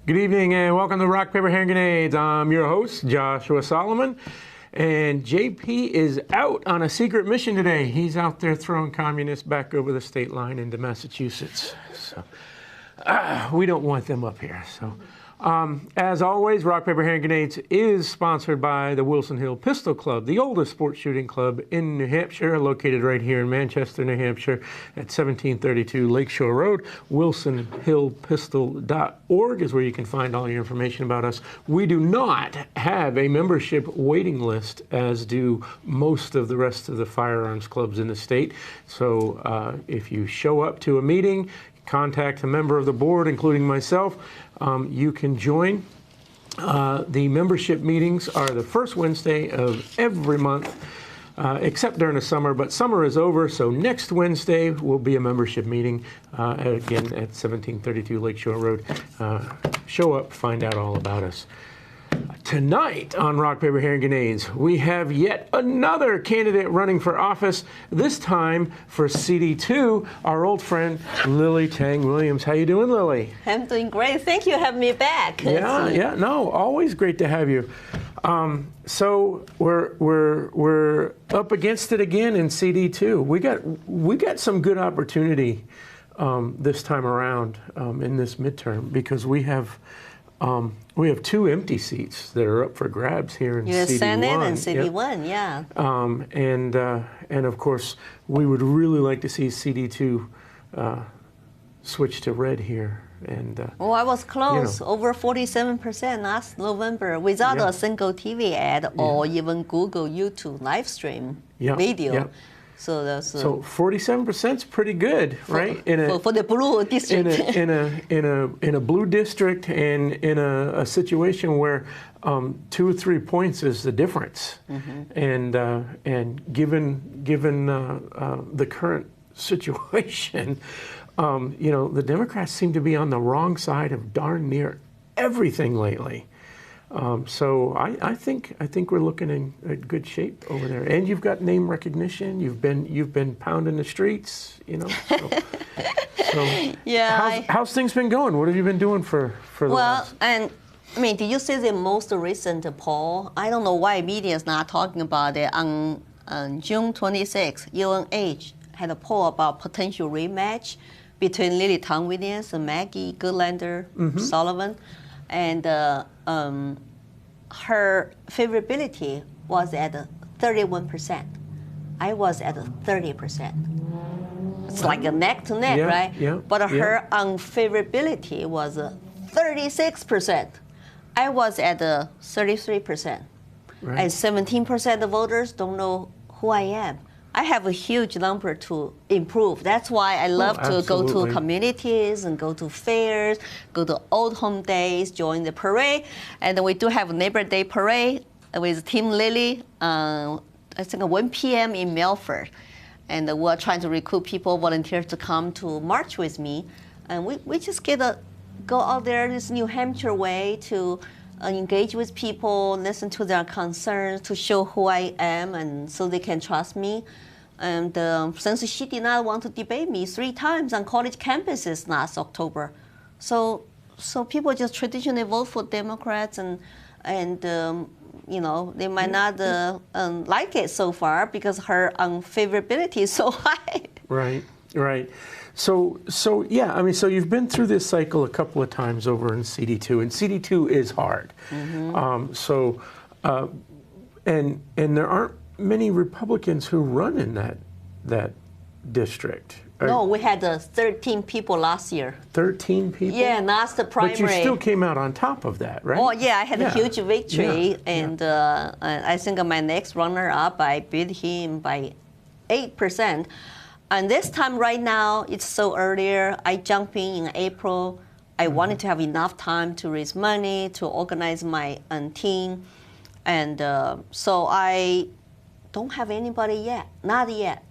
Good evening and welcome to Rock, Paper, Hand Grenades. I'm your host, Joshua Solomon. And JP is out on a secret mission today. He's out there throwing communists back over the state line into Massachusetts. So we don't want them up here. So as always, Rock, Paper, Hand Grenades is sponsored by the Wilson Hill Pistol Club, the oldest sports shooting club in New Hampshire, located right here in Manchester, New Hampshire at 1732 Lakeshore Road. WilsonHillPistol.org is where you can find all your information about us. We do not have a membership waiting list, as do most of the rest of the firearms clubs in the state. So if you show up to a meeting, contact a member of the board, including myself, you can join. The membership meetings are the first Wednesday of every month, except during the summer, but summer is over, so next Wednesday will be a membership meeting, again at 1732 Lakeshore Road. Show up, find out all about us. Tonight on Rock, Paper, Hand Grenades, we have yet another candidate running for office, this time for CD2, our old friend Lily Tang Williams. How you doing, Lily? I'm doing great. Thank you for having me back. No, always great to have you. So we're up against it again in CD2. We got some good opportunity this time around in this midterm, because we have two empty seats that are up for grabs here in CD1. Senate and CD1, yeah. And of course, we would really like to see CD2 switch to red here. And I was close, over 47% last November, without a single TV ad or even Google, YouTube live stream video. So that's so 47% is pretty good, right? For the blue district. In a blue district, and in a situation where 2 or 3 points is the difference, and given the current situation, the Democrats seem to be on the wrong side of darn near everything lately. So I think we're looking in good shape over there, and you've got name recognition. You've been pounding the streets, So yeah. How's things been going? What have you been doing for the last? And I mean, did you see the most recent poll? I don't know why media is not talking about it. On June 26, UNH had a poll about potential rematch between Lily Tang Williams and Maggie Goodlander Sullivan. And her favorability was at 31%. I was at 30%. It's like a neck to neck, right? Yeah, but her unfavorability was 36%. I was at 33%. Right. And 17% of voters don't know who I am. I have a huge number to improve. That's why I love to go to communities and go to fairs, go to old home days, join the parade. And we do have a Neighbor Day parade with Team Lily, I think at 1 p.m. in Milford. And we're trying to recruit people, volunteers to come to march with me. And we just go out there this New Hampshire way to engage with people, listen to their concerns, to show who I am, and so they can trust me. And since she did not want to debate me 3 times on college campuses last October, so people just traditionally vote for Democrats, and they might not like it so far because her unfavorability is so high. Right. So yeah, I mean, so you've been through this cycle a couple of times over in CD2, and CD2 is hard. And there aren't many Republicans who run in that district. No, we had 13 people last year. 13 people? Yeah, that's the primary. But you still came out on top of that, right? Oh, yeah, I had a huge victory, and I think my next runner-up, I beat him by 8%. And this time right now, it's so earlier. I jumped in April. I wanted to have enough time to raise money, to organize my team. And so I don't have anybody yet, not yet.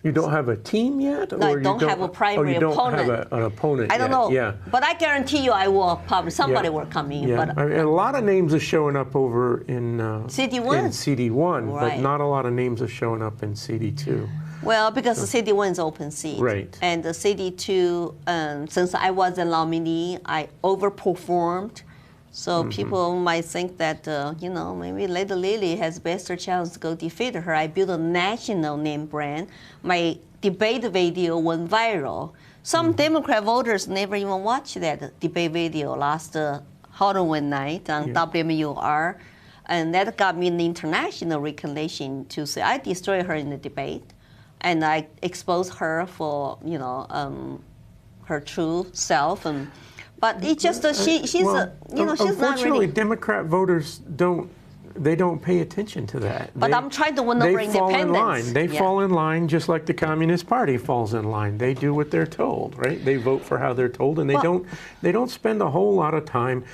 You don't have a team yet? No, I don't have a primary opponent. Oh, you don't have an opponent yet. I don't know. Yeah. But I guarantee you I will probably, somebody will come in. Yeah. But I mean, a lot of names are showing up over in CD1. CD1, right. but not a lot of names are showing up in CD2. Well, because the CD1 is open seat. Right. And the CD2, since I was a nominee, I overperformed. So people might think that, maybe Lady Lily has better chance to go defeat her. I built a national name brand. My debate video went viral. Some Democrat voters never even watched that debate video last Halloween night on WMUR. And that got me an international recognition to say I destroyed her in the debate. And I exposed her for, her true self. But it's just she's not really. Unfortunately, Democrat voters don't pay attention to that. But I'm trying to win over independence. They fall in line. They fall in line just like the Communist Party falls in line. They do what they're told, right? They vote for how they're told, and they don't spend a whole lot of time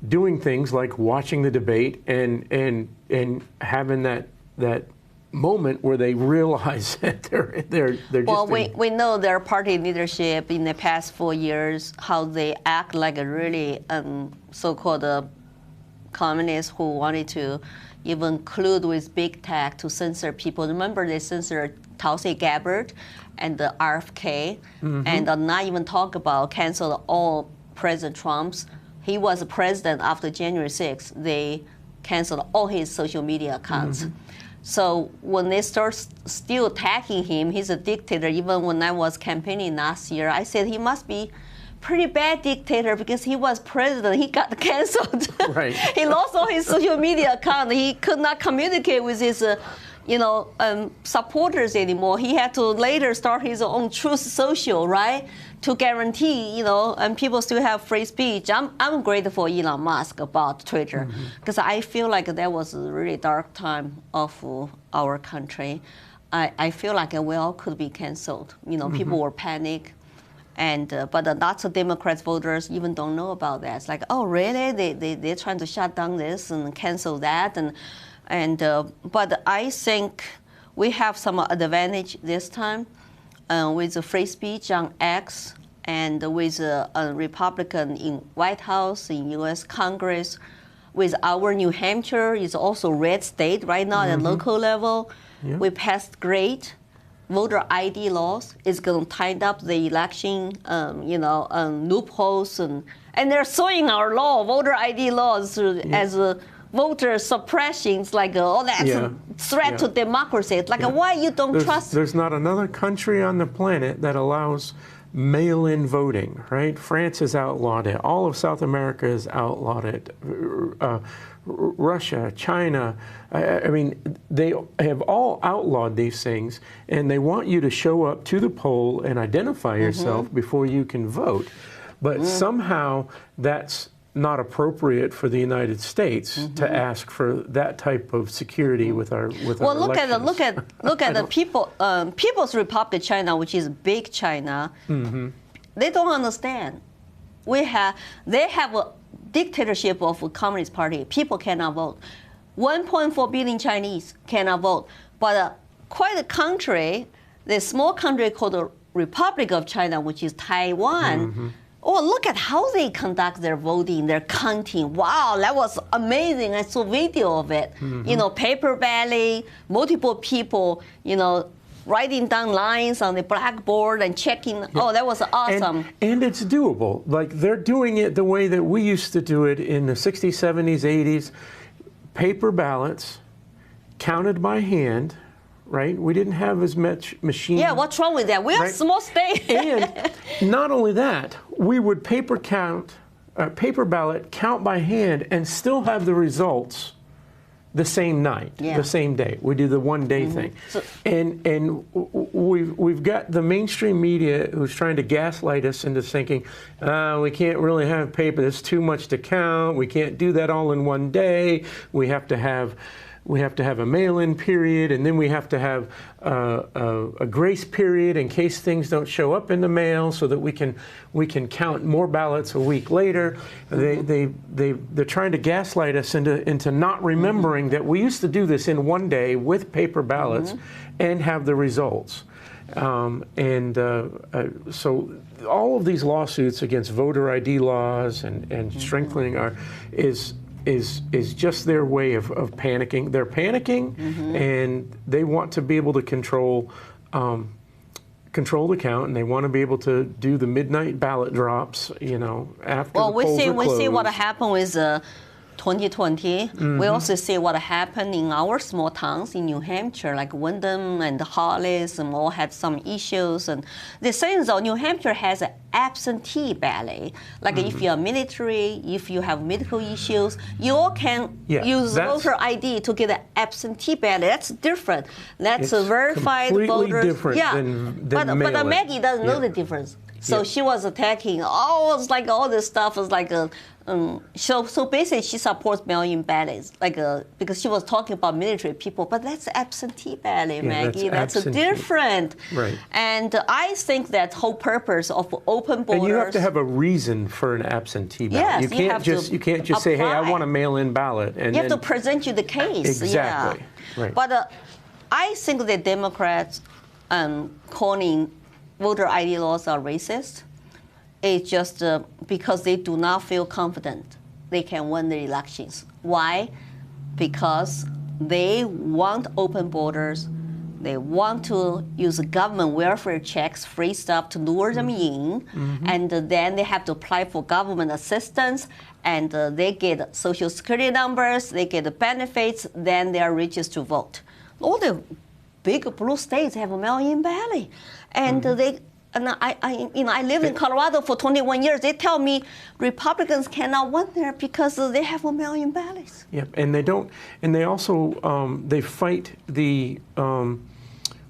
doing things like watching the debate and having that moment where they realize that they're just. Well, we know their party leadership in the past 4 years, how they act like a really so-called communists who wanted to even collude with big tech to censor people. Remember, they censored Tulsi Gabbard and the RFK, and not even talk about cancel all President Trump's. He was president after January 6th. They canceled all his social media accounts. So when they start still attacking him, he's a dictator. Even when I was campaigning last year, I said he must be pretty bad dictator because he was president. He got canceled. Right. He lost all his social media account. He could not communicate with his, supporters anymore. He had to later start his own Truth Social, right, to guarantee, and people still have free speech. I'm grateful for Elon Musk about Twitter because I feel like that was a really dark time of our country. I feel like we all could be canceled. People were panic. But lots of Democrats voters even don't know about that. It's like, oh, really? They're trying to shut down this and cancel that. But I think we have some advantage this time with the free speech on X and with a Republican in White House, in U.S. Congress. With our New Hampshire, is also red state right now at local level. Yeah. We passed great voter ID laws. Is going to tighten up the election, loopholes, and they're suing our law, voter ID laws, as voter suppression. It's like, that's a threat to democracy. It's like, why you don't trust? There's not another country on the planet that allows mail-in voting, right? France has outlawed it. All of South America has outlawed it. Russia, China, I mean, they have all outlawed these things, and they want you to show up to the poll and identify yourself before you can vote. But somehow that's not appropriate for the United States to ask for that type of security with our elections. Look at the People's Republic of China, which is big China. They don't understand. They have a dictatorship of a Communist Party. People cannot vote. 1.4 billion Chinese cannot vote. But quite a country, the small country called the Republic of China, which is Taiwan. Oh, look at how they conduct their voting, their counting. Wow, that was amazing. I saw video of it. Paper ballot, multiple people, writing down lines on the blackboard and checking. Oh, that was awesome. And it's doable. Like, they're doing it the way that we used to do it in the 60s, 70s, 80s. Paper ballots, counted by hand, right? We didn't have as much machine. Yeah, what's wrong with that? We are a small state. And not only that, we would paper ballot, count by hand, and still have the results the same night, the same day. We do the one-day thing. So, and we've got the mainstream media who's trying to gaslight us into thinking, we can't really have paper. There's too much to count. We can't do that all in one day. We have to have a mail-in period, and then we have to have a grace period in case things don't show up in the mail, so that we can count more ballots a week later. They're trying to gaslight us into not remembering that we used to do this in one day with paper ballots and have the results. So all of these lawsuits against voter ID laws and strengthening is just their way of panicking. They're panicking, and they want to be able to control control the count, and they want to be able to do the midnight ballot drops, you know, after the polls are closed. We see what happened with 2020. We also see what happened in our small towns in New Hampshire, like Windham and Hollis, and all had some issues. And the same though, New Hampshire has an absentee ballot. Like if you're military, if you have medical issues, you all can use voter ID to get an absentee ballot. That's different. That's a verified completely voters. Different than but Maggie doesn't know the difference. So she was attacking. It's like all this stuff is like a. So basically, she supports mail-in ballots, like because she was talking about military people, but that's absentee ballot, Maggie. That's different. Right. And I think that whole purpose of open borders. And you have to have a reason for an absentee ballot. Yes, you can't just say, "Hey, I want a mail-in ballot." And you have to present you the case. Exactly. Yeah. Right. But I think the Democrats calling voter ID laws are racist. It's just because they do not feel confident they can win the elections. Why? Because they want open borders. They want to use government welfare checks, free stuff to lure them in. And then they have to apply for government assistance. And they get Social Security numbers, they get the benefits, then they are registered to vote. All the big blue states have a mail-in ballot. And I lived in Colorado for 21 years. They tell me Republicans cannot win there because they have a mail-in ballots. Yeah, and they don't. And they also they fight the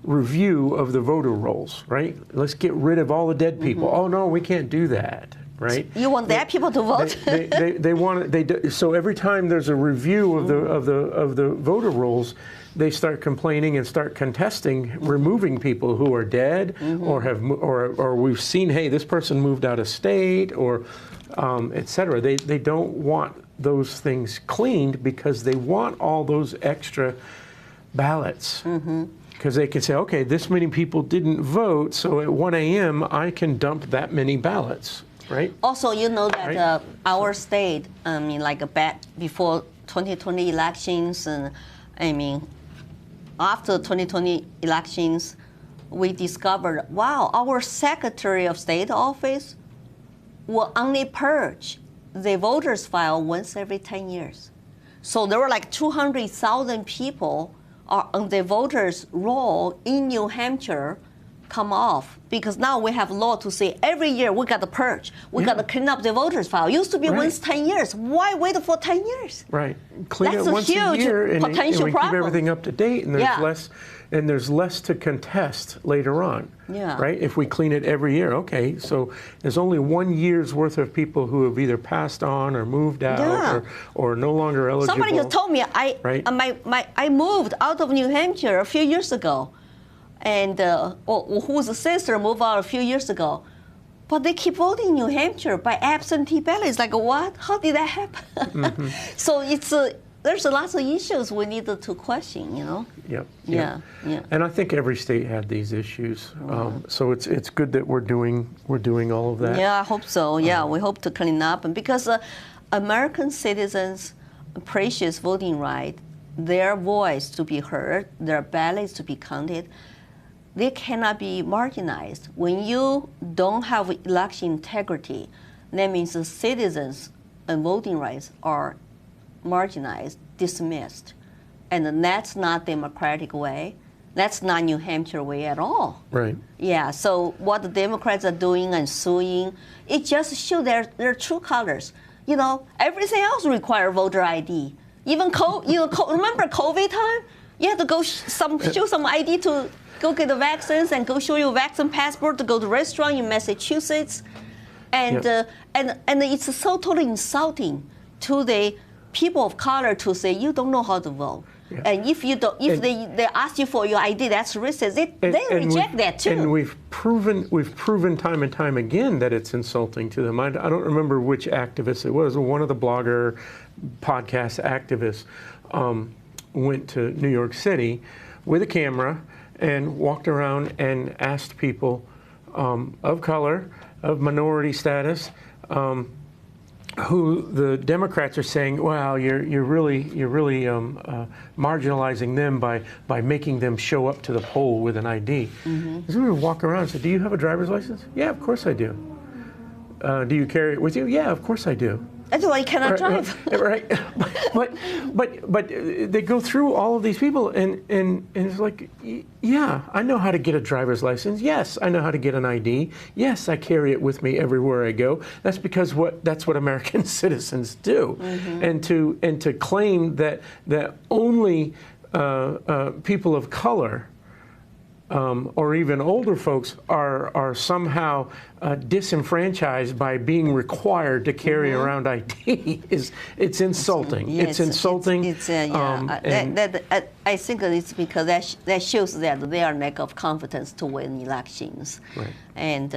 review of the voter rolls. Right? Let's get rid of all the dead people. Oh no, we can't do that. Right? You want dead people to vote? They want it. So every time there's a review of the voter rolls, they start complaining and start contesting removing people who are dead or we've seen, hey, this person moved out of state or et cetera. They don't want those things cleaned because they want all those extra ballots. Because they can say, okay, this many people didn't vote, so at 1 a.m. I can dump that many ballots, right? Also, you know that our state, before 2020 elections, and after 2020 elections, we discovered, wow, our Secretary of State office will only purge the voters' file once every 10 years. So there were like 200,000 people are on the voters' roll in New Hampshire come off because now we have law to say every year we got to purge. We got to clean up the voters' file. It used to be once 10 years. Why wait for 10 years? Right. Clean That's it once a year and we problem. keep everything up to date and there's less to contest later on. Yeah. Right? If we clean it every year, okay, so there's only 1 year's worth of people who have either passed on or moved out or no longer eligible. Somebody just told me I moved out of New Hampshire a few years ago. And whose sister moved out a few years ago. But they keep voting in New Hampshire by absentee ballot. It's like, what? How did that happen? So there's lots of issues we need to question, you know? Yeah. And I think every state had these issues. So it's good that we're doing all of that. Yeah, I hope so. Yeah, we hope to clean up. And because American citizens' precious voting right, their voice to be heard, their ballots to be counted, they cannot be marginalized. When you don't have election integrity, that means the citizens' and voting rights are marginalized, dismissed. And that's not democratic way. That's not New Hampshire way at all. Right. Yeah, so what the Democrats are doing and suing, it just shows their true colors. You know, everything else requires voter ID. Even remember COVID time? You had to go show some ID to go get the vaccines and go show your vaccine passport to go to a restaurant in Massachusetts. And it's so totally insulting to the people of color to say you don't know how to vote. Yeah. And if they ask you for your ID, that's racist. They reject that too. And we've proven time and time again that it's insulting to them. I don't remember which activist it was. One of the blogger podcast activists went to New York City with a camera and walked around and asked people of color, of minority status, who the Democrats are saying, well, you're really marginalizing them by making them show up to the poll with an ID. So we walk around and say, do you have a driver's license? Yeah, of course I do. Do you carry it with you? Yeah, of course I do. That's why you cannot drive. Right. But they go through all of these people, and it's like, yeah, I know how to get a driver's license. Yes, I know how to get an ID. Yes, I carry it with me everywhere I go. That's because that's what American citizens do. And to claim that only people of color or even older folks are somehow disenfranchised by being required to carry around ID it's insulting. It's insulting. I think it's because that shows that they are lack of confidence to win elections. Right. And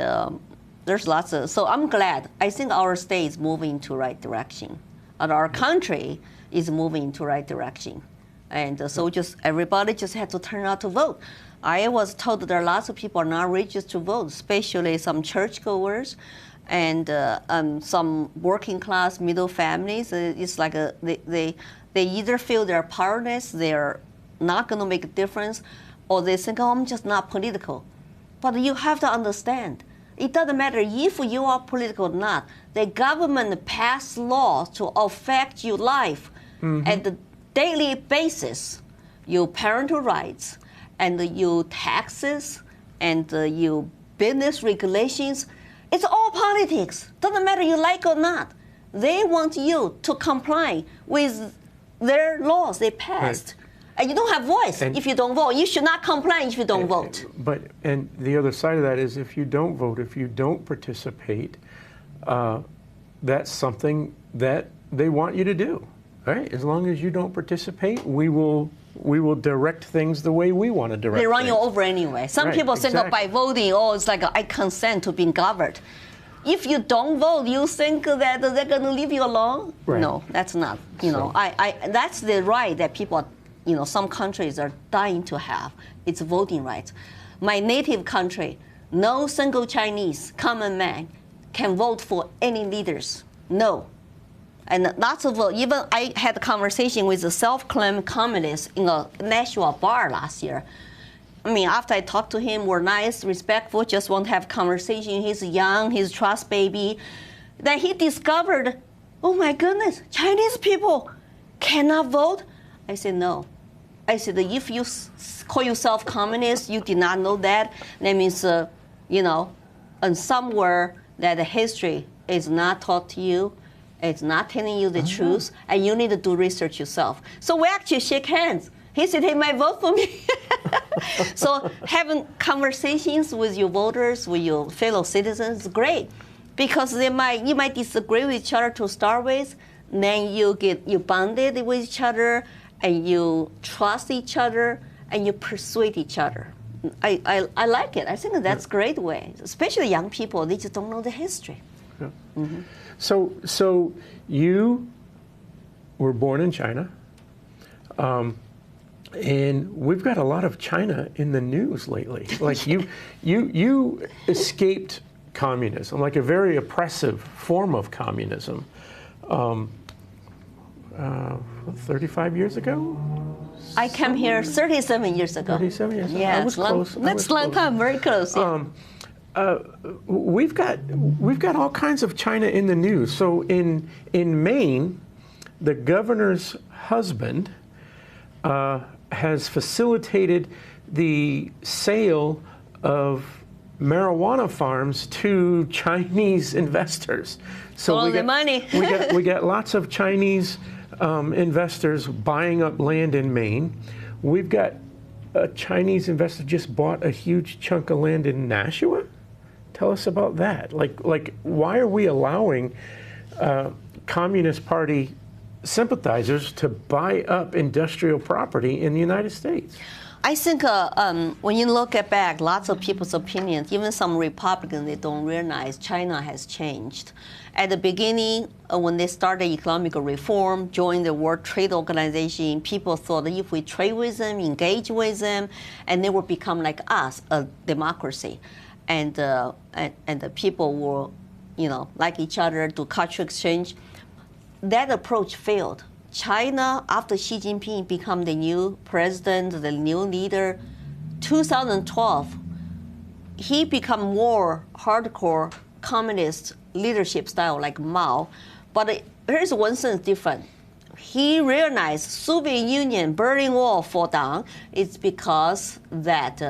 there's lots of, so I'm glad. I think our state is moving to right direction, and our country is moving to right direction. And so everybody just had to turn out to vote. I was told that there are lots of people are not registered to vote, especially some churchgoers and some working class middle families. It's like they either feel they're powerless, they're not going to make a difference, or they think, oh, I'm just not political. But you have to understand, it doesn't matter if you are political or not. The government passed laws to affect your life at the daily basis, your parental rights, and your taxes, and your business regulations. It's all politics. Doesn't matter you like or not. They want you to comply with their laws they passed. Right. And you don't have voice if you don't vote. You should not comply if you don't vote. And the other side of that is if you don't vote, if you don't participate, that's something that they want you to do. Right? As long as you don't participate, we will direct things the way we want to direct. They run things. you over anyway. Some people think by voting, it's like I consent to being governed. If you don't vote, you think that they're going to leave you alone? Right. No, that's not. That's the right that people, some countries are dying to have. It's voting rights. My native country, no single Chinese common man can vote for any leaders. No. And lots of, even I had a conversation with a self-claimed communist in a Nashua bar last year. I mean, after I talked to him, we're nice, respectful, just want to have conversation. He's young, he's a trust baby. Then he discovered, oh my goodness, Chinese people cannot vote? I said, no. I said, if you call yourself communist, you did not know that. That means, and somewhere that the history is not taught to you. It's not telling you the truth, and you need to do research yourself. So we actually shake hands. He said he might vote for me. So having conversations with your voters, with your fellow citizens is great, because you might disagree with each other to start with, then you bonded with each other, and you trust each other, and you persuade each other. I like it. I think that's a great way, especially young people. They just don't know the history. Yeah. So you were born in China, and we've got a lot of China in the news lately. Like you escaped communism, like a very oppressive form of communism, 35 years ago? I came here 37 years ago. 37 years ago. Yeah, I was close. That's a long time, very close. Yeah. We've got all kinds of China in the news. So in Maine, the governor's husband has facilitated the sale of marijuana farms to Chinese investors. So all the money. we got lots of Chinese investors buying up land in Maine. We've got a Chinese investor just bought a huge chunk of land in Nashua. Tell us about that. Like, why are we allowing Communist Party sympathizers to buy up industrial property in the United States? I think when you look back, lots of people's opinions, even some Republicans, they don't realize China has changed. At the beginning, when they started economic reform, joined the World Trade Organization, people thought that if we trade with them, engage with them, and they will become like us, a democracy. And the people will, like each other, do cultural exchange. that approach failed. China, after Xi Jinping became the new president, the new leader, 2012, he became more hardcore communist leadership style like Mao. But here's one thing different. He realized Soviet Union Berlin Wall fall down. It's because that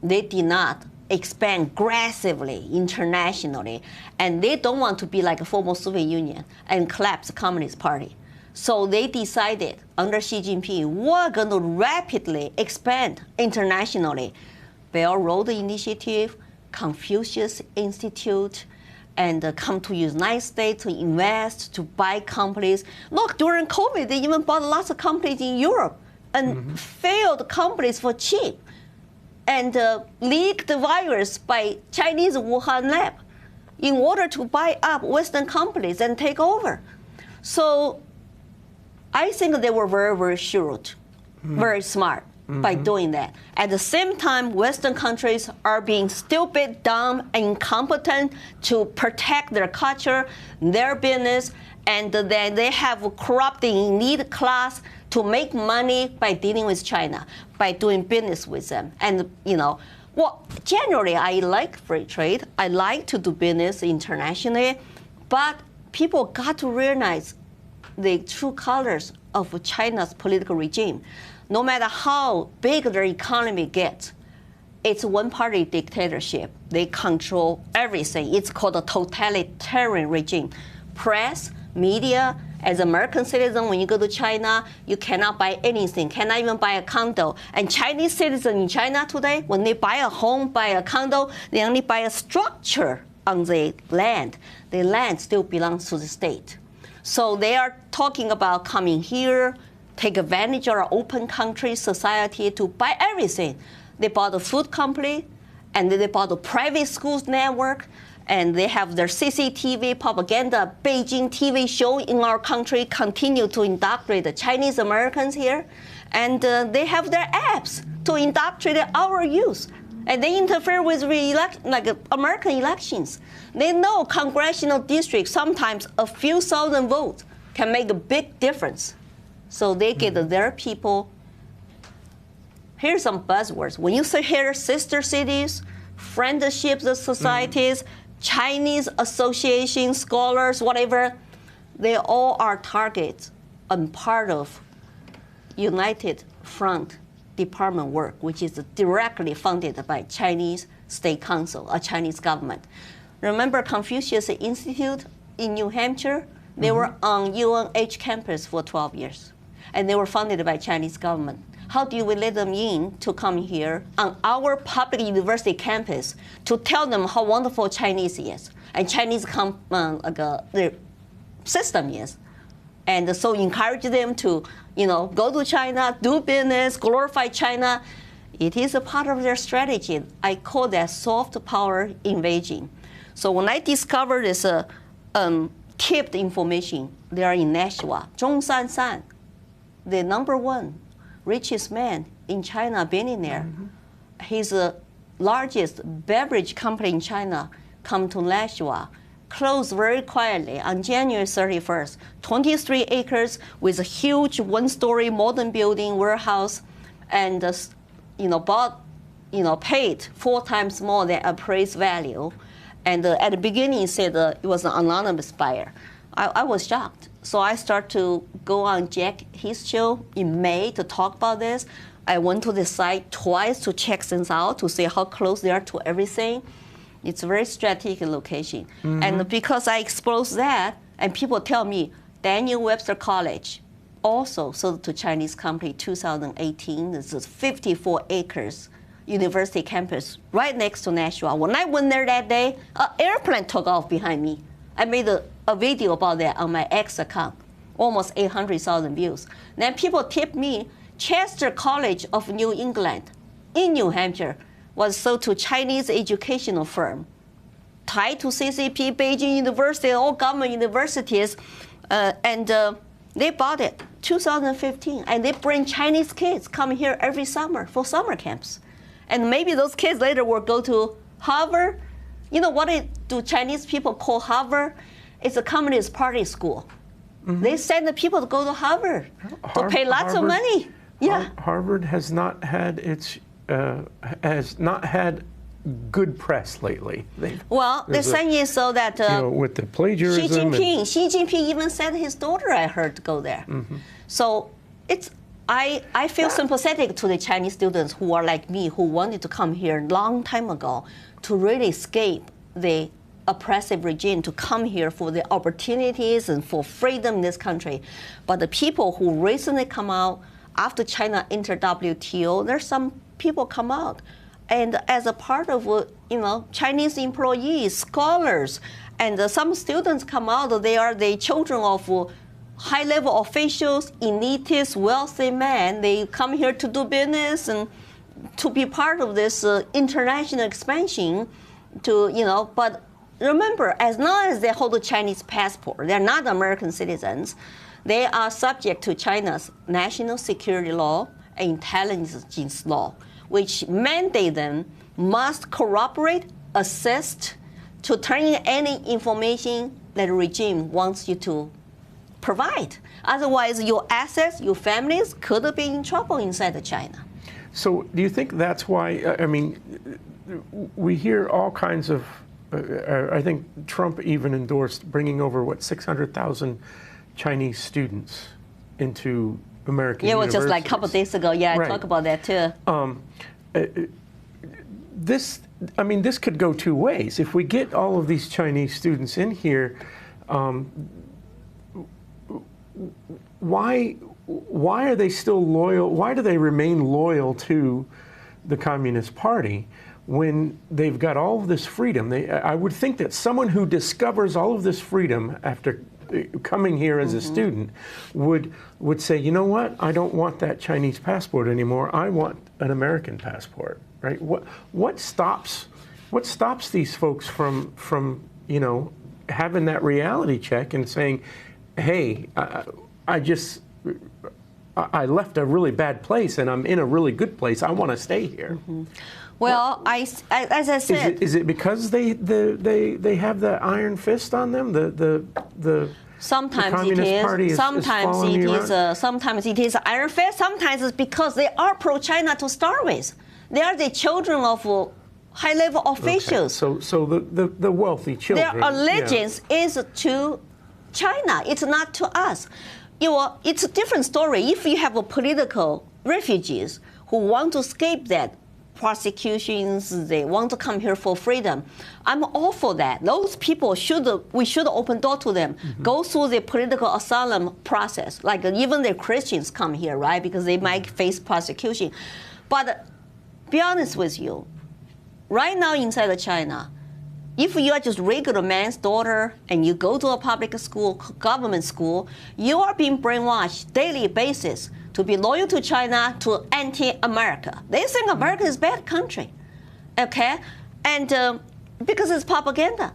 they did not expand aggressively internationally, and they don't want to be like a former Soviet Union and collapse the Communist Party. So they decided under Xi Jinping, we're going to rapidly expand internationally. Belt Road Initiative, Confucius Institute, and come to United States to invest, to buy companies. Look, during COVID, they even bought lots of companies in Europe and failed companies for cheap, and leaked the virus by Chinese Wuhan lab in order to buy up Western companies and take over. So I think they were very, very shrewd, very smart by doing that. At the same time, Western countries are being stupid, dumb, incompetent to protect their culture, their business, and then they have a corrupting elite class to make money by dealing with China, by doing business with them. And, well, generally, I like free trade. I like to do business internationally, but people got to realize the true colors of China's political regime. No matter how big their economy gets, it's one-party dictatorship. They control everything. It's called a totalitarian regime. Press, media, as American citizen, when you go to China, you cannot buy anything, cannot even buy a condo. And Chinese citizens in China today, when they buy a home, buy a condo, they only buy a structure on the land. The land still belongs to the state. So they are talking about coming here, take advantage of our open country society to buy everything. They bought a food company, and then they bought a private schools network, and they have their CCTV propaganda, Beijing TV show in our country, continue to indoctrinate the Chinese Americans here. And they have their apps to indoctrinate our youth. And they interfere with American elections. They know congressional districts, sometimes a few thousand votes can make a big difference. So they get their people. Here's some buzzwords. When you say here, sister cities, friendships of societies, Chinese associations, scholars, whatever, they all are targets and part of United Front Department work, which is directly funded by Chinese State Council, a Chinese government. Remember Confucius Institute in New Hampshire? They were on UNH campus for 12 years, and they were funded by Chinese government. How do we let them in to come here on our public university campus to tell them how wonderful Chinese is and Chinese the system is? And so encourage them to, go to China, do business, glorify China. It is a part of their strategy. I call that soft power invasion. So when I discovered this tipped information, they are in Nashua. Zhong San, the #1 richest man in China, billionaire. His largest beverage company in China come to Nashua, closed very quietly on January 31st. 23 acres with a huge one-story modern building, warehouse, and paid 4 times more than appraised value. And at the beginning, he said it was an anonymous buyer. I was shocked. So I started to go on Jack, his show in May to talk about this. I went to the site twice to check things out, to see how close they are to everything. It's a very strategic location. And because I exposed that, and people tell me, Daniel Webster College also sold to Chinese company 2018. This is 54 acres university campus right next to Nashua. When I went there that day, an airplane took off behind me. I made a video about that on my X account, almost 800,000 views. Then people tipped me, Chester College of New England in New Hampshire was sold to Chinese educational firm, tied to CCP, Beijing University, all government universities, and they bought it 2015, and they bring Chinese kids come here every summer for summer camps. And maybe those kids later will go to Harvard. You know what do Chinese people call Harvard? It's a Communist Party school. They send the people to go to Harvard to pay lots of money. Yeah. Harvard has not had good press lately. The thing is so that with the plagiarism. Xi Jinping even sent his daughter, I heard, to go there. So I feel sympathetic to the Chinese students who are like me, who wanted to come here a long time ago to really escape the oppressive regime, to come here for the opportunities and for freedom in this country. But the people who recently come out after China entered WTO, there's some people come out, and as a part of Chinese employees, scholars, and some students come out. They are the children of high-level officials, elitists, wealthy men. They come here to do business and to be part of this international expansion. But remember, as long as they hold a Chinese passport, they're not American citizens. They are subject to China's national security law and intelligence law, which mandate them must corroborate, assist, to turn in any information that the regime wants you to provide. Otherwise, your assets, your families could be in trouble inside of China. So do you think that's why, we hear all kinds of, I think Trump even endorsed bringing over, 600,000 Chinese students into American universities. Yeah, it was just like a couple of days ago. Yeah, I talked about that too. This could go two ways. If we get all of these Chinese students in here, why are they still loyal? Why do they remain loyal to the Communist Party when they've got all of this freedom? I would think that someone who discovers all of this freedom after coming here as a student would say, you know what? I don't want that Chinese passport anymore. I want an American passport, right? What stops these folks from having that reality check and saying, hey, I left a really bad place and I'm in a really good place. I want to stay here. Well, as I said, is it because they have the iron fist on them? Sometimes the Communist Party is sometimes it is iron fist. Sometimes it's because they are pro-China to start with. They are the children of high-level officials. Okay. So the wealthy children. Their allegiance is to China. It's not to us. It's a different story. If you have political refugees who want to escape that prosecutions, they want to come here for freedom, I'm all for that. Those people we should open door to them, go through the political asylum process. Like even the Christians come here, right? Because they might face prosecution. But be honest with you, right now inside of China, if you are just regular man's daughter and you go to a public school, government school, you are being brainwashed daily basis to be loyal to China, to anti-America. They think America is a bad country, okay? And because it's propaganda.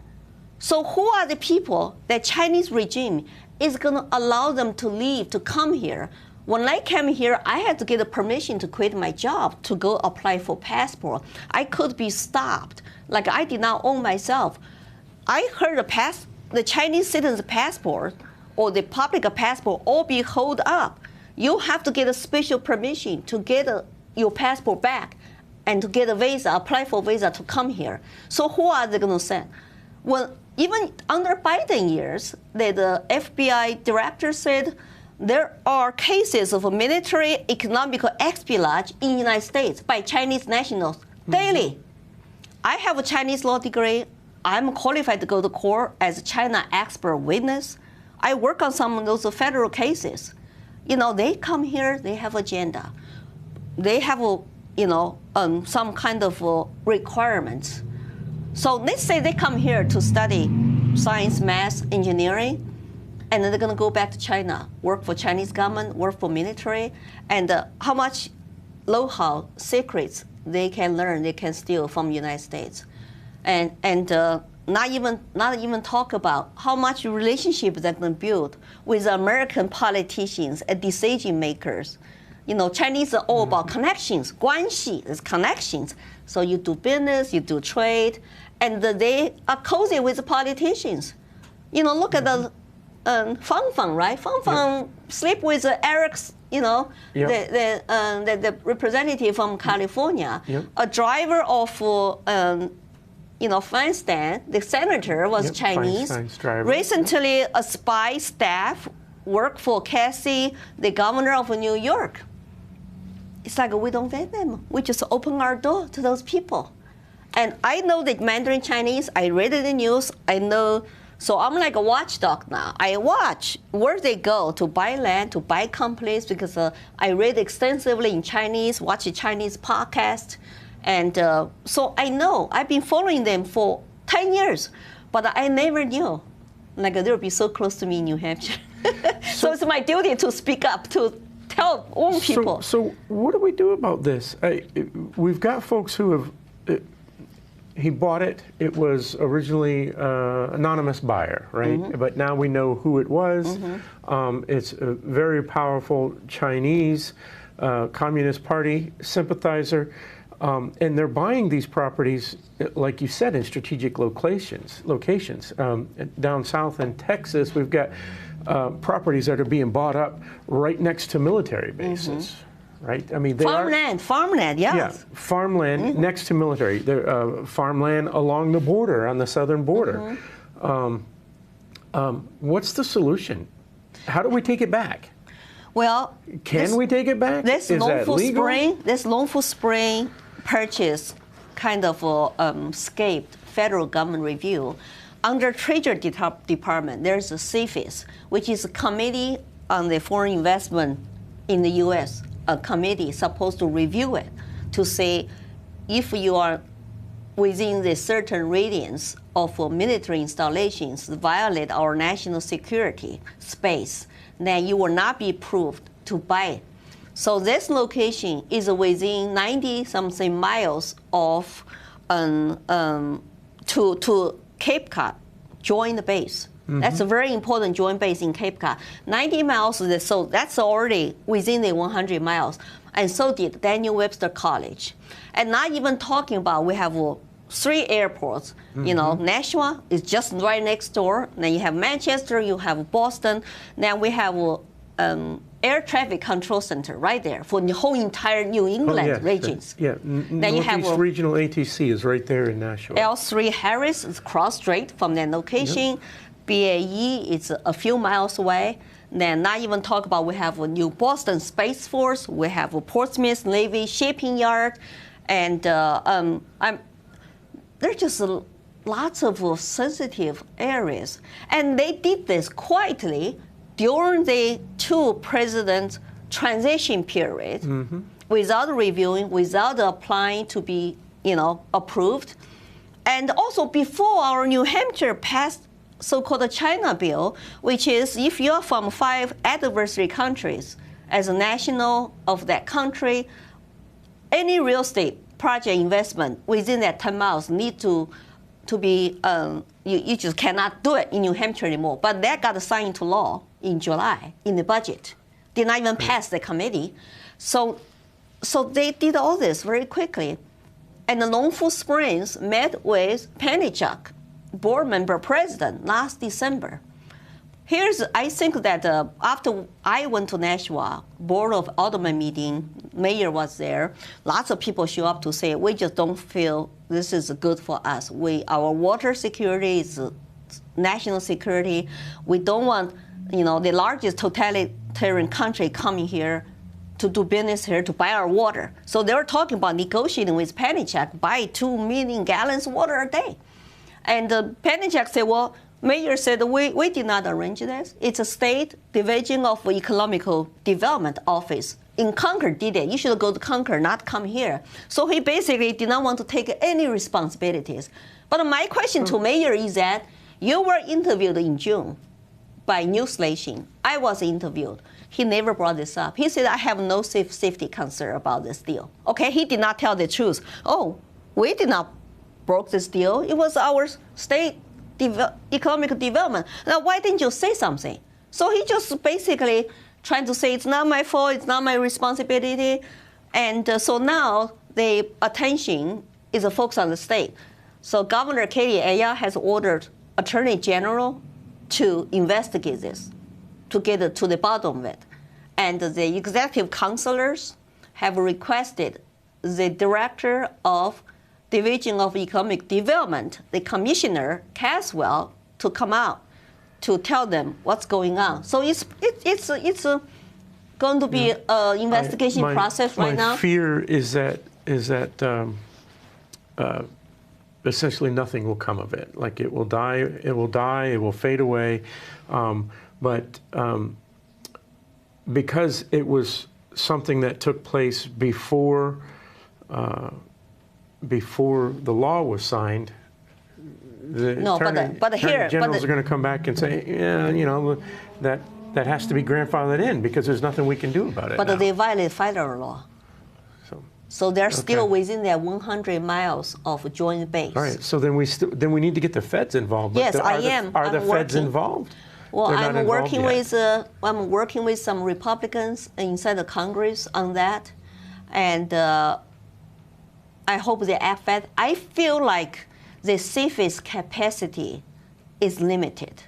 So who are the people that Chinese regime is going to allow them to leave, to come here? When I came here, I had to get a permission to quit my job to go apply for passport. I could be stopped. Like I did not own myself. I heard the Chinese citizen's passport or the public passport all be held up. You have to get a special permission to get your passport back and to get a visa, apply for a visa to come here. So who are they going to send? Well, even under Biden years, the FBI director said there are cases of military economic espionage in the United States by Chinese nationals daily. I have a Chinese law degree. I'm qualified to go to court as a China expert witness. I work on some of those federal cases. They come here, they have agenda. They have, some kind of requirements. So let's say they come here to study science, math, engineering, and then they're going to go back to China, work for Chinese government, work for military, and how much know-how, secrets they can learn, they can steal from the United States, and not even talk about how much relationship they can build with American politicians and decision makers. Chinese are all about connections. 关系 is connections. So you do business, you do trade, and they are cozy with the politicians. Look at the Fang Fang, right? Fang Fang sleep with Eric's, the representative from California, a driver of, Feinstein, the senator was Chinese. Recently, a spy staff worked for Casey, the governor of New York. It's like we don't vet them. We just open our door to those people. And I know the Mandarin Chinese. I read in the news. I know. So I'm like a watchdog now. I watch where they go to buy land, to buy companies, because I read extensively in Chinese, watch a Chinese podcast. And so I know. I've been following them for 10 years. But I never knew. Like they'll be so close to me in New Hampshire. So it's my duty to speak up, to tell all people. So what do we do about this? We've got folks who have, he bought it. It was originally anonymous buyer, right? Mm-hmm. But now we know who it was. Mm-hmm. It's a very powerful Chinese Communist Party sympathizer. And they're buying these properties, like you said, in strategic locations. Down south in Texas, we've got properties that are being bought up right next to military bases, right? I mean, farmland, yes. Yeah, farmland next to military. Farmland along the border, on the southern border. What's the solution? How do we take it back? Well, can we take it back? This Longful Spring purchase kind of escaped federal government review. Under Treasury Department, there's a CFIUS, which is a Committee on the Foreign Investment in the U.S., a committee supposed to review it to say if you are within the certain radius of military installations that violate our national security space, then you will not be approved to buy. So this location is within 90-something miles of to Cape Cod Joint Base. That's a very important joint base in Cape Cod. 90 miles, so that's already within the 100 miles. And so did Daniel Webster College. And not even talking about, we have 3 airports. Nashua is just right next door. Then you have Manchester, you have Boston. Then we have air traffic control center right there for the whole entire New England regions. Yeah, then you have Regional ATC is right there in Nashua. L3 Harris is cross straight from that location. BAE is a few miles away. Then not even talk about, we have a New Boston Space Force. We have a Portsmouth Navy Shipping Yard. And there's just lots of sensitive areas. And they did this quietly during the 2 president transition period, without reviewing, without applying to be, approved. And also before our New Hampshire passed so-called China bill, which is if you're from 5 adversary countries, as a national of that country, any real estate project investment within that 10 miles need to be, you just cannot do it in New Hampshire anymore. But that got signed into law in July in the budget. Did not even pass the committee. So they did all this very quickly. And the Longful Springs met with Pennychuck, board member president, last December. I think that after I went to Nashua, Board of Aldermen meeting, mayor was there. Lots of people show up to say, we just don't feel this is good for us. Our water security is national security. We don't want, the largest totalitarian country coming here to do business here, to buy our water. So they were talking about negotiating with Pennychuck, buy 2 million gallons of water a day. And Pennychuck said, well, mayor said, we did not arrange this. It's a state division of economical development office. In Concord did it. You should go to Concord, not come here. So he basically did not want to take any responsibilities. But my question to mayor is that you were interviewed in June by Newsnation. I was interviewed. He never brought this up. He said, I have no safety concern about this deal. Okay, he did not tell the truth. Oh, we did not broke this deal. It was our state economic development. Now, why didn't you say something? So he just basically trying to say it's not my fault, it's not my responsibility. And so now the attention is focused on the state. So Governor Katie Aya has ordered Attorney General to investigate this, to get to the bottom of it. And the executive counselors have requested the director of Division of Economic Development, the commissioner, Caswell, to come out to tell them what's going on. So it's going to be an investigation process right now. My fear is that essentially nothing will come of it. Like it will die, it will fade away. But because it was something that took place before the law was signed, the attorney generals are going to come back and say, yeah, you know, that has to be grandfathered in because there's nothing we can do about it. But they violate federal law. So they're still within their 100 miles of joint base. All right. So then we need to get the feds involved. Yes, I am. Are the feds involved? Well, I'm working with some Republicans inside the Congress on that, and I hope they act fast. I feel like the safest capacity is limited.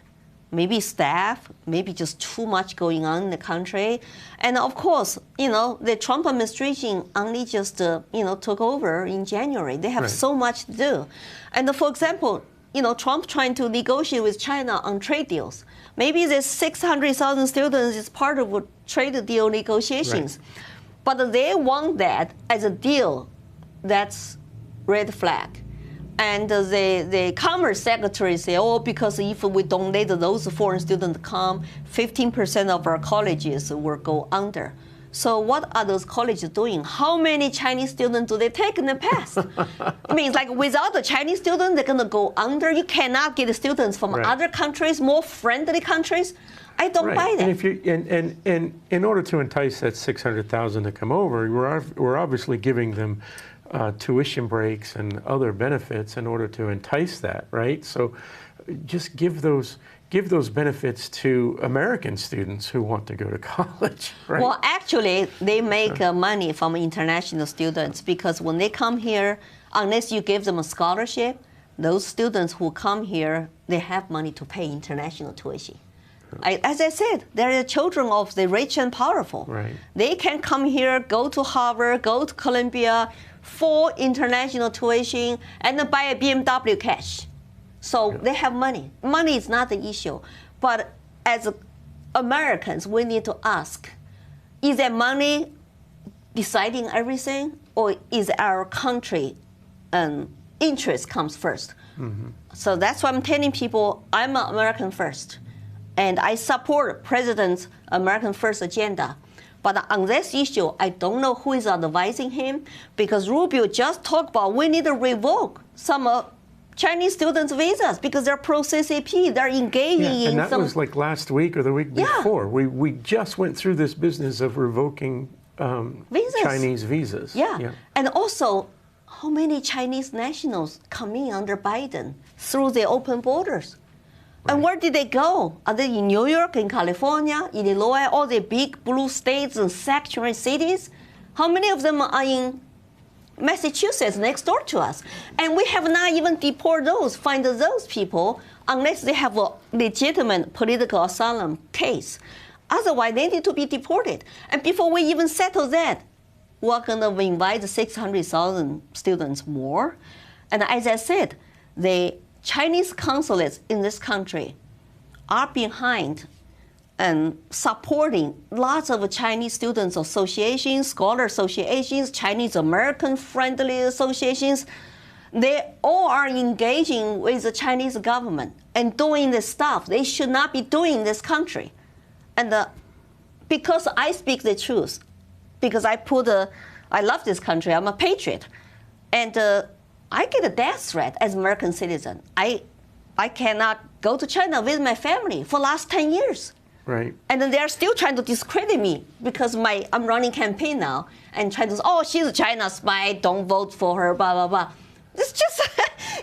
Maybe staff, maybe just too much going on in the country. And of course, you know, the Trump administration only just, took over in January. They have so much to do. And for example, you know, Trump trying to negotiate with China on trade deals. Maybe the 600,000 students is part of a trade deal negotiations. Right. But they want that as a deal that's red flag. And the Commerce Secretary said, oh, because if we don't let those foreign students come, 15% of our colleges will go under. So what are those colleges doing? How many Chinese students do they take in the past? I mean, it's like without the Chinese students, they're going to go under. You cannot get students from other countries, more friendly countries. I don't buy that. And if you and in order to entice that 600,000 to come over, we're obviously giving them tuition breaks and other benefits in order to entice that, right? So just give those benefits to American students who want to go to college, right? Well, actually, they make money from international students because when they come here, unless you give them a scholarship, those students who come here, they have money to pay international tuition. As I said, they're the children of the rich and powerful. Right. They can come here, go to Harvard, go to Columbia, for international tuition, and then buy a BMW cash. So they have money. Money is not the issue. But as Americans, we need to ask, is that money deciding everything, or is our country interest comes first? Mm-hmm. So that's why I'm telling people, I'm an American first. And I support President's American First agenda. But on this issue, I don't know who is advising him, because Rubio just talked about we need to revoke some Chinese students' visas because they're pro-CCP. They're engaging in and that was like last week or the week before. We just went through this business of revoking Chinese visas. Yeah. And also, how many Chinese nationals come in under Biden through the open borders? Right. And where did they go? Are they in New York, in California, Illinois, all the big blue states and sanctuary cities? How many of them are in Massachusetts, next door to us? And we have not even deported find those people, unless they have a legitimate political asylum case. Otherwise, they need to be deported. And before we even settle that, we're going to invite 600,000 students more. And as I said, the Chinese consulates in this country are behind and supporting lots of Chinese students associations, scholar associations, Chinese American friendly associations. They all are engaging with the Chinese government and doing this stuff they should not be doing in this country. And because I speak the truth, because I love this country, I'm a patriot. And I get a death threat as American citizen. I cannot go to China with my family for the last 10 years. Right. And then they're still trying to discredit me because I'm running campaign now and trying to say, oh, she's a China spy, don't vote for her, blah, blah, blah. It's just,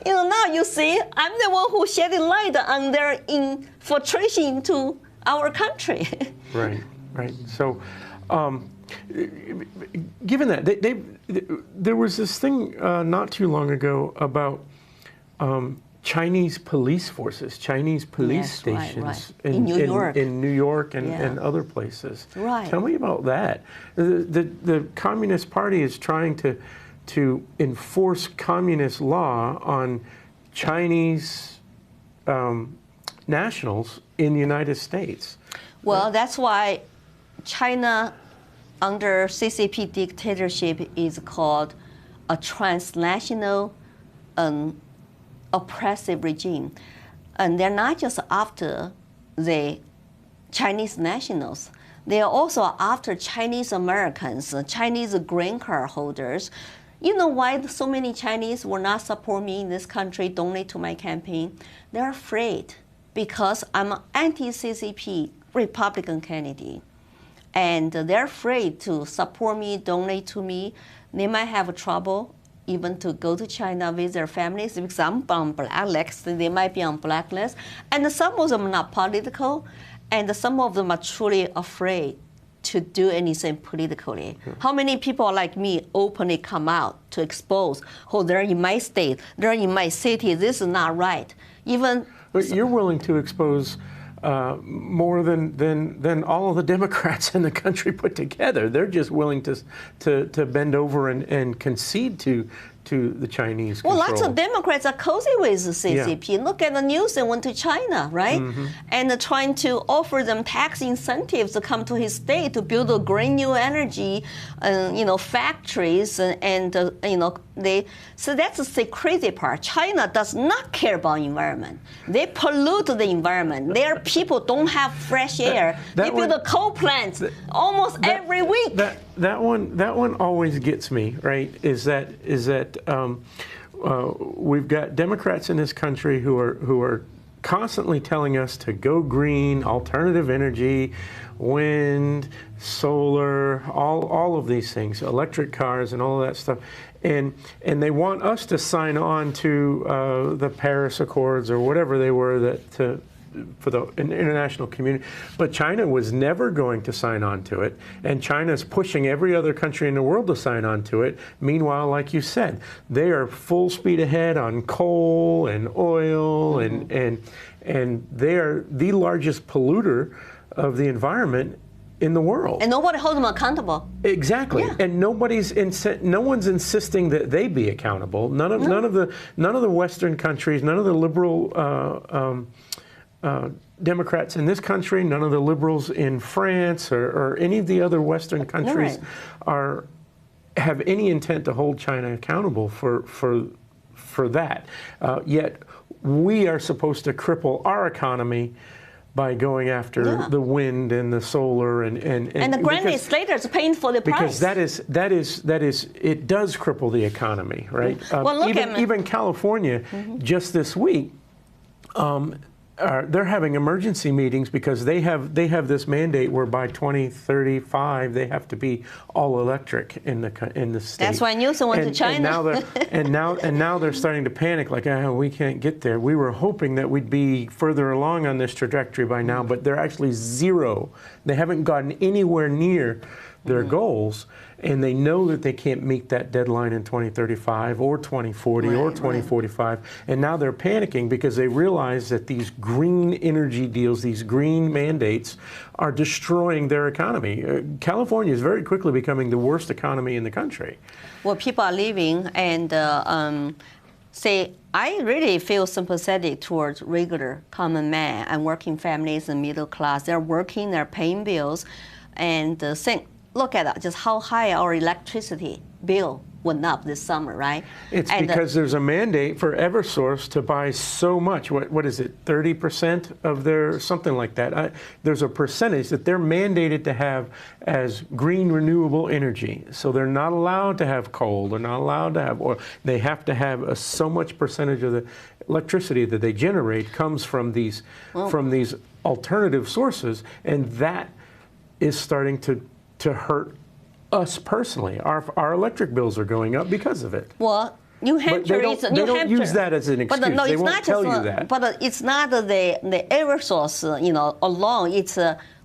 now you see, I'm the one who shedding light on their infiltration into our country. Right. So, given that, there was this thing not too long ago about Chinese police forces, Chinese police stations right. In New York and other places. Right. Tell me about that. The Communist Party is trying to enforce communist law on Chinese nationals in the United States. Well, that's why China under CCP dictatorship is called a transnational oppressive regime. And they're not just after the Chinese nationals. They are also after Chinese Americans, Chinese green card holders. You know why so many Chinese will not support me in this country, donate to my campaign? They're afraid because I'm an anti-CCP Republican candidate. And they're afraid to support me, donate to me. They might have trouble even to go to China with their families. Because I'm on blacklist, they might be on blacklist. And some of them are not political, and some of them are truly afraid to do anything politically. How many people like me openly come out to expose, oh, they're in my state, they're in my city, this is not right. But you're willing to expose more than all of the Democrats in the country put together. They're just willing to bend over and concede to the Chinese control. Well, lots of Democrats are cozy with the CCP. Yeah. Look at the news, they went to China, right? Mm-hmm. And trying to offer them tax incentives to come to his state to build a green new energy, factories, so that's the crazy part. China does not care about environment. They pollute the environment. Their people don't have fresh air. They build a coal plants almost every week. That one always gets me, right? Is that we've got Democrats in this country who are constantly telling us to go green, alternative energy, wind, solar, all of these things, electric cars and all of that stuff. And they want us to sign on to the Paris Accords or whatever they were for the international community. But China was never going to sign on to it, and China's pushing every other country in the world to sign on to it. Meanwhile, like you said, they are full speed ahead on coal and oil, and they are the largest polluter of the environment in the world. And nobody holds them accountable. Exactly. Yeah. And no one's insisting that they be accountable. None of the Western countries, none of the liberal Democrats in this country, none of the liberals in France or any of the other Western countries have any intent to hold China accountable for that. Yet we are supposed to cripple our economy by going after the wind and the solar and the grand legislators paying for the price. Because that is it does cripple the economy, right? Well, even California just this week. They're having emergency meetings because they have this mandate where by 2035 they have to be all electric in the state. That's why Newsom went to China. And now they're starting to panic, like, we can't get there. We were hoping that we'd be further along on this trajectory by now, but they're actually zero. They haven't gotten anywhere near their goals, and they know that they can't meet that deadline in 2035 or 2040 or 2045. And now they're panicking because they realize that these green energy deals, these green mandates, are destroying their economy. California is very quickly becoming the worst economy in the country. Well, people are leaving, and I really feel sympathetic towards regular common man and working families and middle class. They're working, they're paying bills, and look at that, just how high our electricity bill went up this summer, right? It's because there's a mandate for Eversource to buy so much. What is it, 30% of their, something like that. There's a percentage that they're mandated to have as green renewable energy. So they're not allowed to have coal. They're not allowed to have oil. They have to have so much percentage of the electricity that they generate comes from these alternative sources, and that is starting to hurt us personally. Our electric bills are going up because of it. Well, New Hampshire is They don't use that as an excuse. They won't tell you that. But it's not the Eversource, alone. It's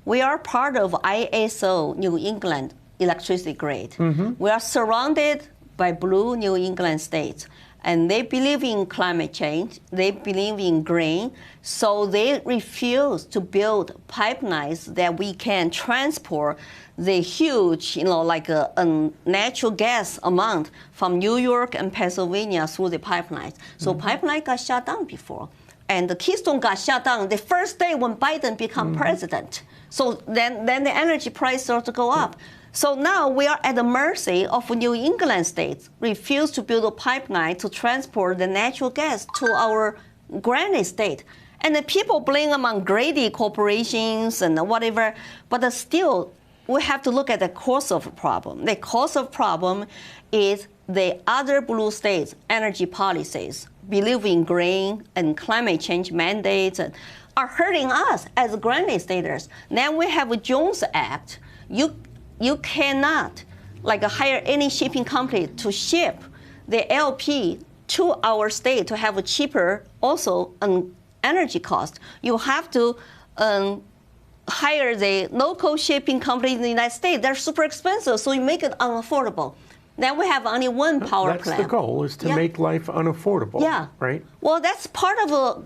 we are part of ISO New England electricity grid. Mm-hmm. We are surrounded by blue New England states. and they believe in climate change, they believe in green, so they refuse to build pipelines that we can transport the huge, like a natural gas amount from New York and Pennsylvania through the pipelines. So pipeline got shut down before. And the Keystone got shut down the first day when Biden became president. So then the energy price started to go up. So now we are at the mercy of New England states, refuse to build a pipeline to transport the natural gas to our granite state. And the people blame among greedy corporations and whatever, but still we have to look at the cause of the problem. The cause of the problem is the other blue states' energy policies, believe in green and climate change mandates, are hurting us as granite staters. Then we have a Jones Act. You cannot hire any shipping company to ship the LP to our state to have a cheaper also energy cost. You have to hire the local shipping company in the United States. They're super expensive, so you make it unaffordable. Then we have only one power plant. That's the goal, is to make life unaffordable, right? Well, that's part of a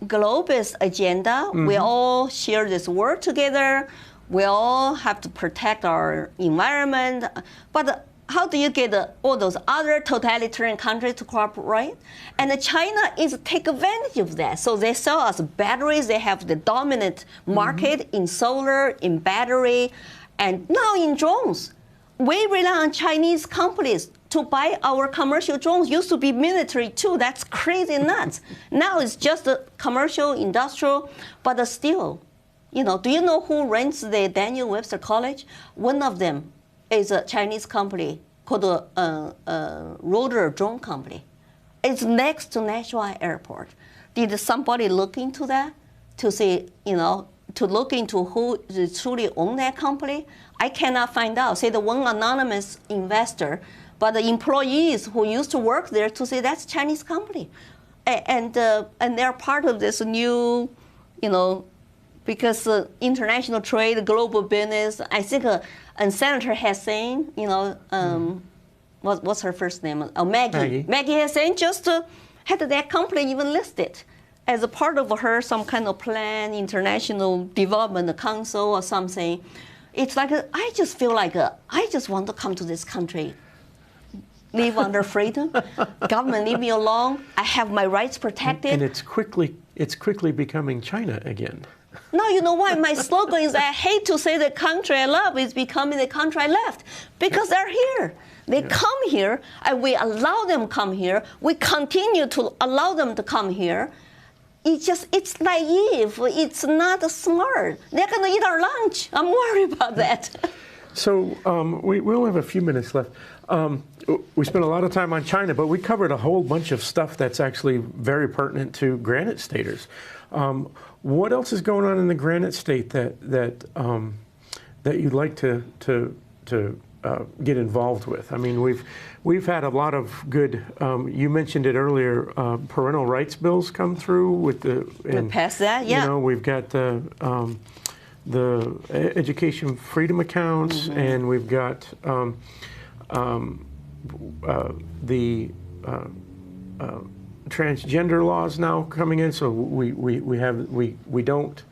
globalist agenda. We all share this world together. We all have to protect our environment. But how do you get all those other totalitarian countries to cooperate? And China is take advantage of that. So they sell us batteries. They have the dominant market in solar, in battery, and now in drones. We rely on Chinese companies to buy our commercial drones. Used to be military too. That's crazy nuts. Now it's just a commercial, industrial, but still, do you know who runs the Daniel Webster College? One of them is a Chinese company called Rotor Drone Company. It's next to National Airport. Did somebody look into that to see, to look into who truly own that company? I cannot find out. Say the one anonymous investor, but the employees who used to work there to say that's Chinese company, and they're part of this new, because international trade, global business. I think, and Senator Hassan, what's her first name? Maggie Hassan just had that company even listed as a part of some kind of plan, international development council or something. It's like, I just feel like I just want to come to this country, live under freedom. Government, leave me alone. I have my rights protected. And it's quickly becoming China again. No, you know why? My slogan is, I hate to say the country I love is becoming the country I left, because they're here. They come here, and we allow them to come here. We continue to allow them to come here. It's naive. It's not smart. They're going to eat our lunch. I'm worried about that. So we only have a few minutes left. We spent a lot of time on China, but we covered a whole bunch of stuff that's actually very pertinent to Granite Staters. What else is going on in the Granite State that you'd like to get involved with? I mean, we've had a lot of good. You mentioned it earlier. Parental rights bills come through with we passed that, yeah. We've got the education freedom accounts, and we've got the transgender laws now coming in. So we don't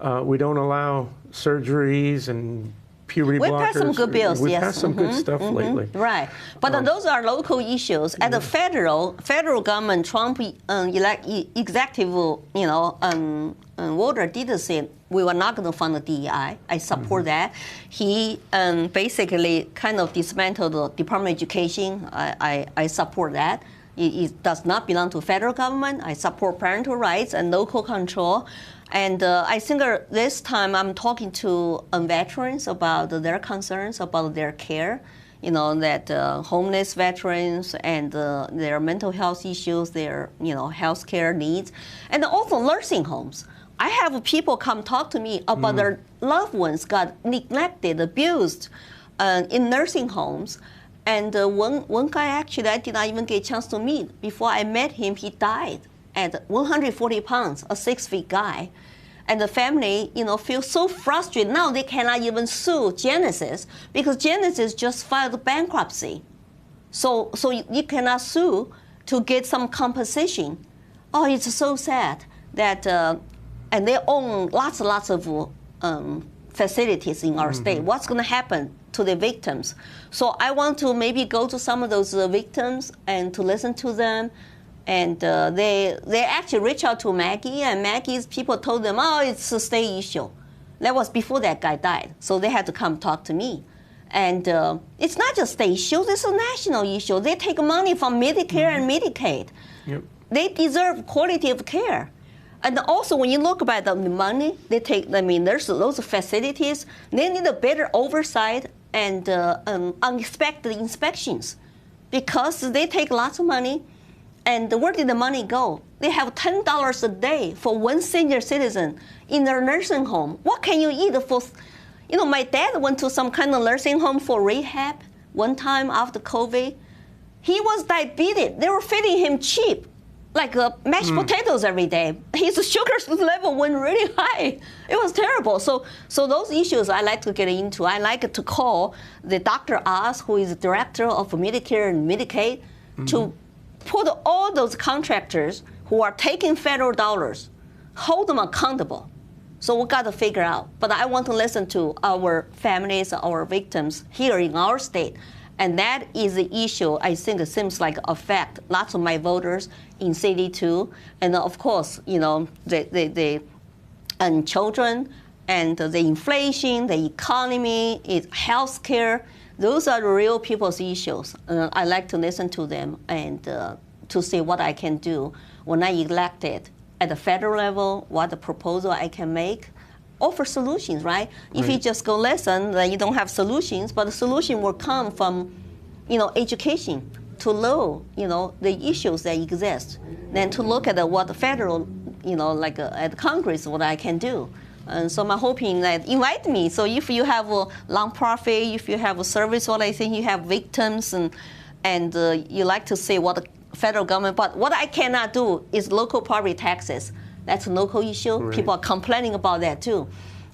allow surgeries and puberty blockers. We've passed some good bills, We've passed some good stuff lately. Right, but those are local issues. At the federal government, Trump executive, order did say we were not going to fund the DEI. I support that. He basically kind of dismantled the Department of Education. I support that. It does not belong to federal government. I support parental rights and local control. And I think this time I'm talking to veterans about their concerns about their care, that homeless veterans and their mental health issues, their health care needs, and also nursing homes. I have people come talk to me about their loved ones got neglected, abused in nursing homes. And one guy actually I did not even get a chance to meet. Before I met him, he died at 140 pounds, a 6-foot guy. And the family, feels so frustrated. Now they cannot even sue Genesis because Genesis just filed bankruptcy. So you cannot sue to get some compensation. Oh, it's so sad that, and they own lots of facilities in our state. What's going to happen to the victims? So I want to maybe go to some of those victims and to listen to them. And they actually reached out to Maggie, and Maggie's people told them, oh, it's a state issue. That was before that guy died, so they had to come talk to me. And it's not just state issue, it's a national issue. They take money from Medicare and Medicaid. Yep. They deserve quality of care. And also, when you look at the money they take, I mean, there's those facilities, they need a better oversight and unexpected inspections because they take lots of money. And where did the money go? They have $10 a day for one senior citizen in their nursing home. What can you eat for? You know, my dad went to some kind of nursing home for rehab one time after COVID. He was diabetic. They were feeding him cheap, like mashed potatoes every day. His sugar level went really high. It was terrible. So those issues I like to get into. I like to call the Dr. Oz, who is the director of Medicare and Medicaid, to put all those contractors who are taking federal dollars, hold them accountable. So we got to figure out. But I want to listen to our families, our victims here in our state. And that is the issue I think it seems like affect lots of my voters in city too. And of course, you know, the children and the inflation, the economy, health care. Those are the real people's issues. I like to listen to them and to see what I can do when I elected at the federal level, what the proposal I can make, offer solutions, right? If you just go listen, then you don't have solutions, but the solution will come from, you know, education to know, you know, the issues that exist, then to look at what the federal, you know, like at Congress, what I can do. And so I'm hoping that invite me. So if you have a nonprofit, if you have a service, what I think you have victims, and you like to say what the federal government, but what I cannot do is local property taxes. That's a local issue. Right. People are complaining about that too.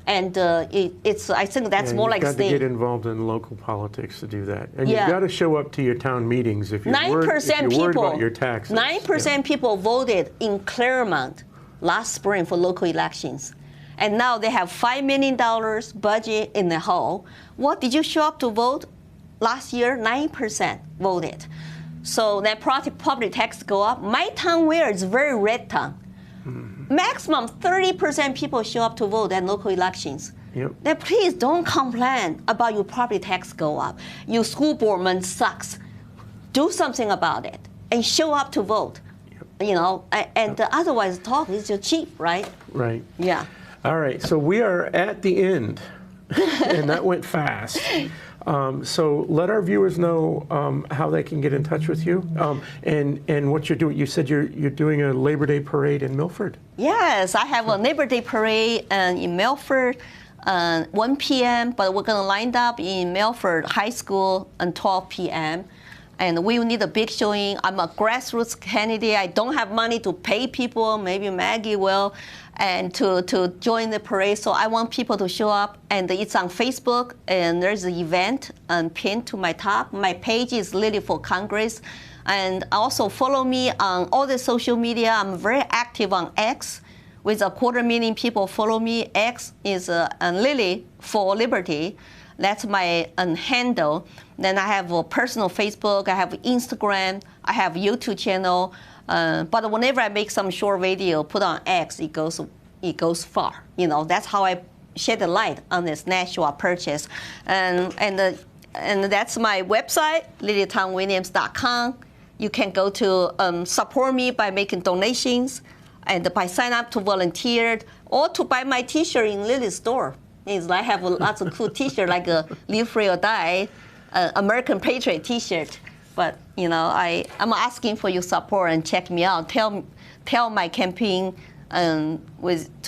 And it's I think that's more like state. You've got to get involved in local politics to do that. And you've got to show up to your town meetings if you're worried about your taxes. 9% people voted in Claremont last spring for local elections. And now they have $5 million budget in the hole. What did you show up to vote? Last year, 9% voted. So that property tax go up. My town where it's very red town. Maximum 30% people show up to vote at local elections. Yep. Then please don't complain about your property tax go up. Your school board man sucks. Do something about it and show up to vote. Yep. You know, and otherwise talk is just cheap, right? Right. Yeah. All right, so we are at the end, and that went fast. So let our viewers know how they can get in touch with you and what you're doing. You said you're doing a Labor Day parade in Milford. Yes, I have a Labor Day parade in Milford, 1 p.m., but we're going to line up in Milford High School at 12 p.m., and we will need a big showing. I'm a grassroots candidate. I don't have money to pay people. Maybe Maggie will, and to join the parade. So I want people to show up. And it's on Facebook. And there's an event pinned to my top. My page is Lily for Congress. And also follow me on all the social media. I'm very active on X. With 250,000 people follow me. X is Lily for Liberty. That's my handle. Then I have a personal Facebook, I have Instagram, I have YouTube channel. But whenever I make some short video, put on X, it goes far. You know, that's how I shed the light on this national purchase. And that's my website, lilytangwilliams.com. You can go to support me by making donations and by sign up to volunteer or to buy my T-shirt in Lily's store. I have lots of cool T-shirts like a Live Free or Die, American Patriot T-shirt. But you know, I'm asking for your support and check me out. Tell my campaign to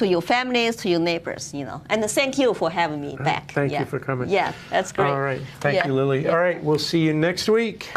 your families, to your neighbors. You know, and thank you for having me back. Thank you for coming. Yeah, that's great. All right, thank you, Lily. All right, we'll see you next week.